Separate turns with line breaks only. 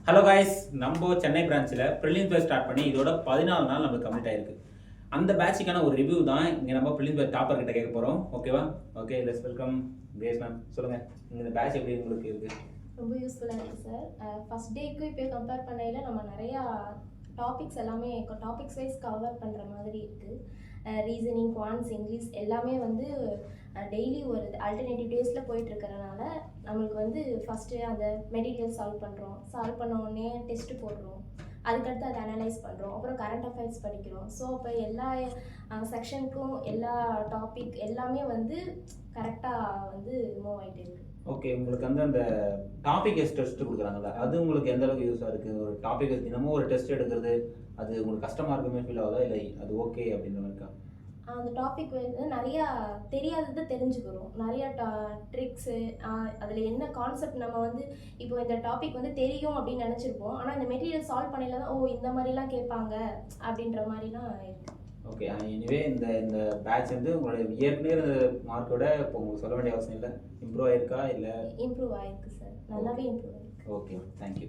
Hello guys, நம்ம Chennai பிரான்ச்சில் prelims batch start பண்ணி இதோட 14 நாள் நமக்கு கம்ப்ளீட் ஆயிருக்கு. அந்த பேட்சுக்கான ஒரு ரிவ்யூ தான் இங்கே நம்ம ப்ரிலிம்ஸ் பேட்ச் டாப்பர் கிட்ட கேட்க போகிறோம். ஓகேவா? Okay, let's welcome grace ma'am. சொல்லுங்கள், இந்த பேட்ச் எப்படி உங்களுக்கு இருக்குது?
ரொம்ப யூஸ்ஃபுல்லாக இருக்குது சார். ஃபஸ்ட் டேக்கு இப்போ கம்பேர் பண்ணையில் நம்ம நிறையா டாபிக்ஸ் எல்லாமே டாபிக்ஸ் வைஸ் கவர் பண்ணுற மாதிரி இருக்குது. ரீசனிங், குவான்ஸ், இங்கிலீஷ் எல்லாமே வந்து டெய்லி ஒரு ஆல்டர்னேட்டிவ் டேஸில் போயிட்டுருக்கறனால நம்மளுக்கு வந்து ஃபஸ்ட்டு அந்த மெட்டீரியல் சால்வ் பண்ண உடனே டெஸ்ட்டு போடுறோம், அதுக்கடுத்து அதை அனலைஸ் பண்ணுறோம், அப்புறம் கரண்ட் அஃபேர்ஸ் படிக்கிறோம். ஸோ இப்போ எல்லா செக்ஷனுக்கும் எல்லா டாபிக் எல்லாமே வந்து கரெக்டாக வந்து மூவ் ஆகிட்டு இருக்குது.
ஓகே, உங்களுக்கு வந்து அந்த டாபிக் வைஸ் டெஸ்ட் கொடுக்குறாங்கல்ல, அது உங்களுக்கு எந்த அளவுக்கு யூஸாக இருக்குது? ஒரு டாபிக் வைஸ் தினமும் ஒரு டெஸ்ட் எடுக்கிறது அது உங்களுக்கு கஷ்டமாக இருக்குமே ஃபீல் ஆகுதா, இல்லை அது ஓகே அப்படின்ற மாதிரி இருக்கா?
அந்த டாபிக் வந்து நிறையா தெரியாததை தெரிஞ்சுக்கிறோம், நிறையா ட்ரிக்ஸு, அதில் என்ன கான்செப்ட் நம்ம வந்து இப்போ இந்த டாபிக் வந்து தெரியும் அப்படின்னு நினச்சிருப்போம். ஆனால் இந்த மெட்டீரியல் சால்வ் பண்ணல தான் இந்த மாதிரிலாம் கேட்பாங்க அப்படின்ற மாதிரிலாம் இருக்குது.
ஓகே, எனிவே இந்த இந்த பேட்ச் வந்து உங்களுடைய ஏற்கனவே மார்க்கோட இப்போ உங்களுக்கு சொல்ல வேண்டிய அவசியம் இல்லை, இம்ப்ரூவ் ஆயிருக்கா இல்லை?
இம்ப்ரூவ் ஆயிருக்கு சார், நல்லாவே இம்ப்ரூவ் ஆயிருக்கு.
Okay, thank you.